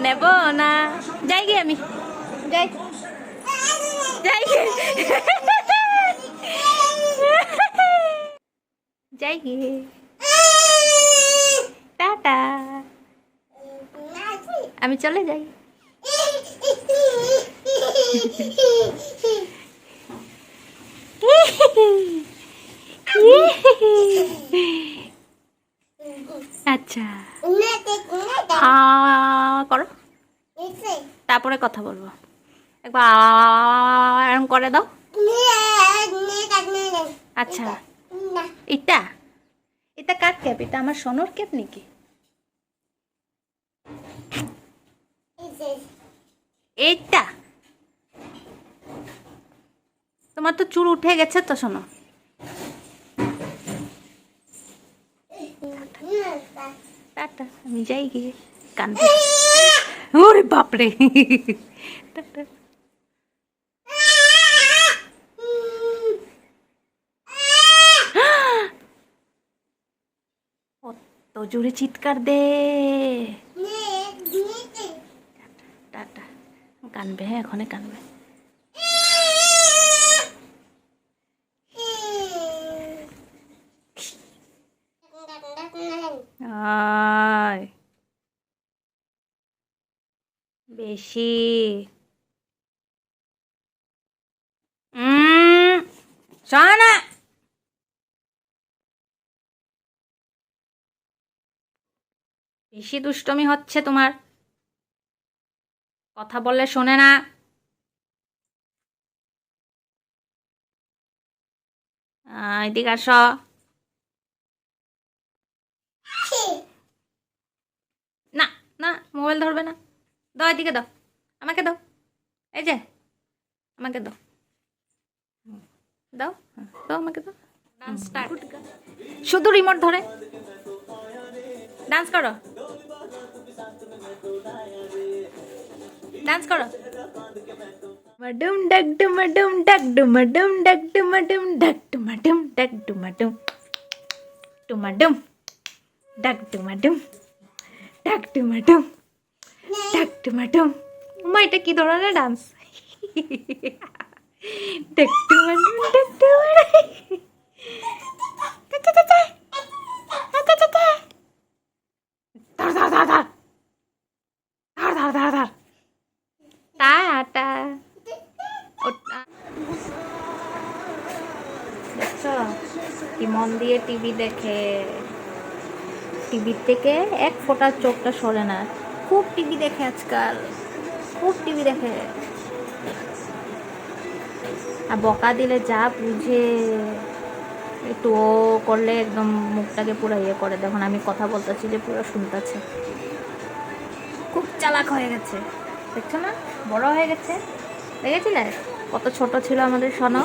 নেব না। যাই গে আমি, যাই যাই গে যাই গে, টাটা, আমি চলে যাই। আচ্ছা করো, তারপরে কথা বলবো। একবার এরকম করে দাও। আচ্ছা, এটা এটা কার ক্যাপ? এটা আমার সোনার ক্যাপ নাকি? এইটা তোমার তো চুল উঠে গেছে তো, শোনো। টাটা, আমি যাই গিয়ে কানবে। ওরে বাপরে, টাটা। কত জোরে চিৎকার দে, টাটা। কানবে, হ্যাঁ এখনই কানবে। আয় বেশি শোনা, বেশি দুষ্টমি হচ্ছে তোমার, কথা বললে শোনে না। এদিকে আসো। না না, মোবাইল ধরবে না। দাও এদিকে, দাও আমাকে, দাও। এই যে আমাকে দাও, দাও দাও আমাকে, দাও। Dance start. শুধু রিমোট ধরে ডান্স করো, ডান্স করো। মাডুম ডাক ডুমাডুম ডাক ডুমাডুম ডাক ডুমাডুম ডাক ডুমাডুম ডাক ডুমাডুম ডুমাডুম ডাক ডুমাডুম ডাক ডুমাডুম ডাক ডুমাডুম। মা এটা কি ধরনের ডান্স? ডাক ডুমাডুম ডাক ডুমাডুম। ধর ধর ধর ধর ধর ধর ধর। টাটা। দেখছো কি মন দিয়ে টিভি দেখে, টিভি থেকে এক ফোঁটা চোখটা সরে না। খুব টিভি দেখে আজকাল, খুব টিভি দেখে। আর বকা দিলে যা বুঝে, একটু ও করলে একদম মুখটাকে পুরো ইয়ে করে। দেখুন আমি কথা বলতেছি যে পুরো শুনতেছে। খুব চালাক হয়ে গেছে, দেখছো না? বড় হয়ে গেছে, দেখেছিলে কত ছোট ছিল আমাদের সোনা,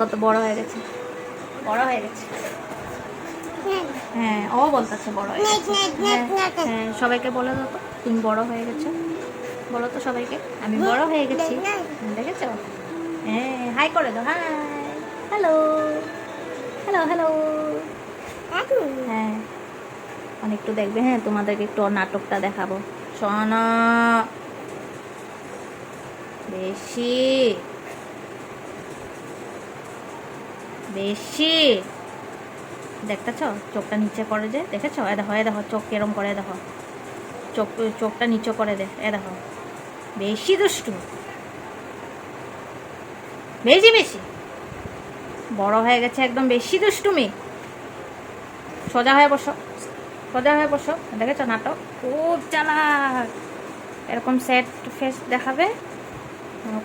কত বড় হয়ে গেছে, বড় হয়ে গেছে। হ্যাঁ ও বলতেছে বড় হয়ে গেছে। হ্যাঁ সবাইকে বলে দাও তো তুমি বড় হয়ে গেছো, বলো তো সবাইকে আমি বড় হয়ে গেছি। দেখেছো? হ্যাঁ হাই করে দাও, হাই, হ্যালো হ্যালো হ্যালো। হ্যাঁ অনেকটু দেখবে, হ্যাঁ তোমাদেরকে একটু নাটকটা দেখাবো। সোনা বেশি বেশি দেখতেছ চোখটা নিচে করে যে, দেখেছো? এ দেখো, এ দেখো চোখ কেরম করে, দেখো চোখটা নিচে করে দে, এ দেখো। বেশি দুষ্টু, বেশি বেশি বড় হয়ে গেছে একদম, বেশি দুষ্টুমি। সোজা হয়ে বসো, সোজা হয়ে বসো। দেখেছো নাটক? খুব চালাক, এরকম সেট ফেস দেখাবে,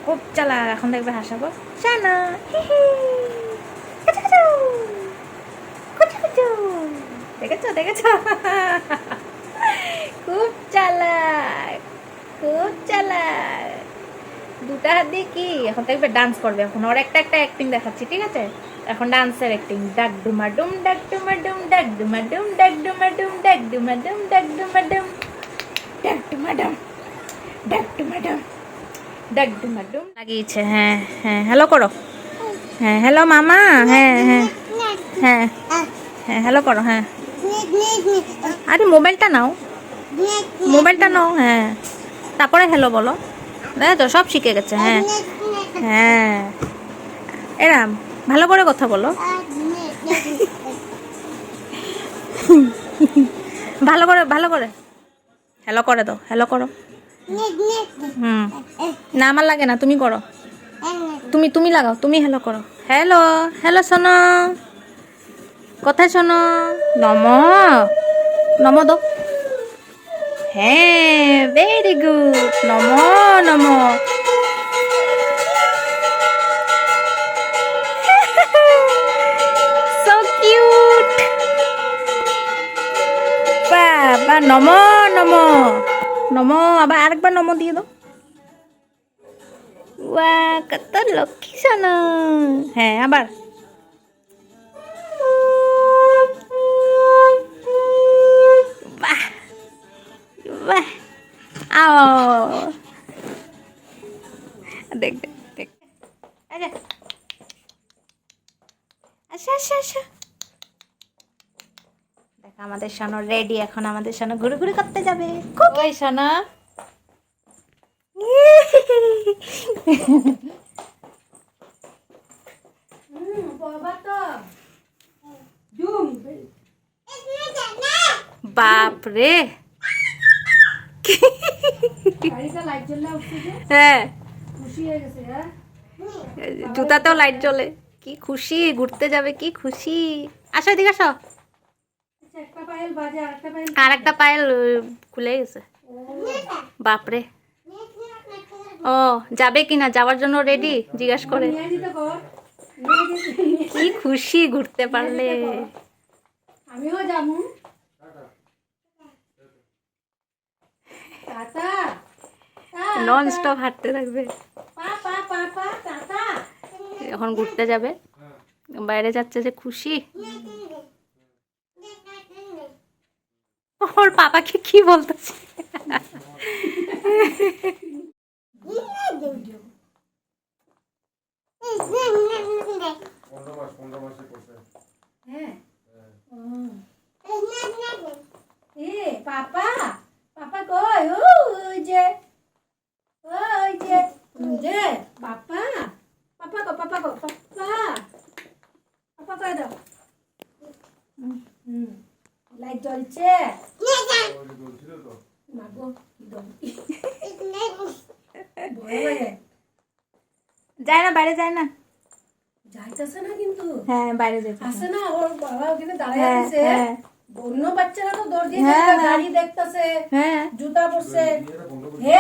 খুব চালাক। এখন দেখবে হাসাবো, শানা দেখেছো দেখেছো? খুব চালাক, খুব চালাক। দুটা হাত দিয়ে কি এখন দেখবে ডান্স করবে। এখন ওর একটা একটা অ্যাক্টিং দেখাচ্ছি, ঠিক আছে? এখন ডান্সের অ্যাক্টিং। ডাক ডুমা ডুম ডাক ডুমা ডুম ডাক ডুমা ডুম ডাক ডুমা ডুম ডাক ডুমা ডুম ডাক ডুমা ডুম ডাক ডুমা ডুম ডাক ডুমা ডুম ডাক ডুমা ডুম লাগিয়েছে। হ্যাঁ হ্যাঁ হ্যালো করো, হ্যাঁ হ্যালো মামা, হ্যাঁ হ্যাঁ হ্যাঁ হ্যাঁ হ্যালো করো। হ্যাঁ আরে মোবাইলটা নাও, মোবাইলটা নাও। হ্যাঁ তারপরে হ্যালো বলো। দেখ তো সব শিখে গেছে। হ্যাঁ হ্যাঁ, এরাম ভালো করে কথা বলো, ভালো করে ভালো করে হ্যালো করে দাও, হ্যালো করো। হুম, না আমার লাগে না, তুমি করো, তুমি তুমি লাগাও, তুমি হ্যালো করো। হ্যালো হ্যালো শোনো, কোথায় শোনো, নম নম দাও। হ্যাঁ ভেরি গুড, নম নম। সো কিউট, বাবা নম নম নম, আবার আরেকবার নম দিয়ে দাও। ওয়া কত লক্ষ্মী শোনো। হ্যাঁ আবার, বাহ বাহ, আও দেখ দেখ দেখ, আচ্ছা আচ্ছা আচ্ছা আচ্ছা, দেখ আমাদের সোনা রেডি, এখন আমাদের সোনা ঘুরে করতে যাবে। ওই সোনা, বাপ রে, হ্যাঁ জুতাতেও লাইট জ্বলে, কি খুশি, ঘুরতে যাবে কি খুশি। আসো এদিকে আসো, আর একটা পায়েল খুলে গেছে। বাপরে, ও যাবে কিনা, যাওয়ার জন্য রেডি জিজ্ঞাস করে, কি খুশি ঘুরতে পারলে। আমিও যাবো। নন স্টপ হাঁটতে থাকবে, এখন ঘুরতে যাবে, বাইরে যাচ্ছে যে খুশি। ওর পাপাকে কি বলতেছে, পাপা পাপা কই, ওই যে ওই যে যে পাপা পাপা কো পাপা কো পাপা পাপা কই দাও। লাইট জ্বলছে, মাগো যায় না বাইরে, যায় না, যাইতেছে না কিন্তু, হ্যাঁ বাইরে যাইতে আসে না, ওর বাবা ওখানে দাঁড়িয়ে আছে, অন্য বাচ্চারা তো দৌড় দিয়ে গাড়ি দেখতেছে, হ্যাঁ জুতা পরছে, হে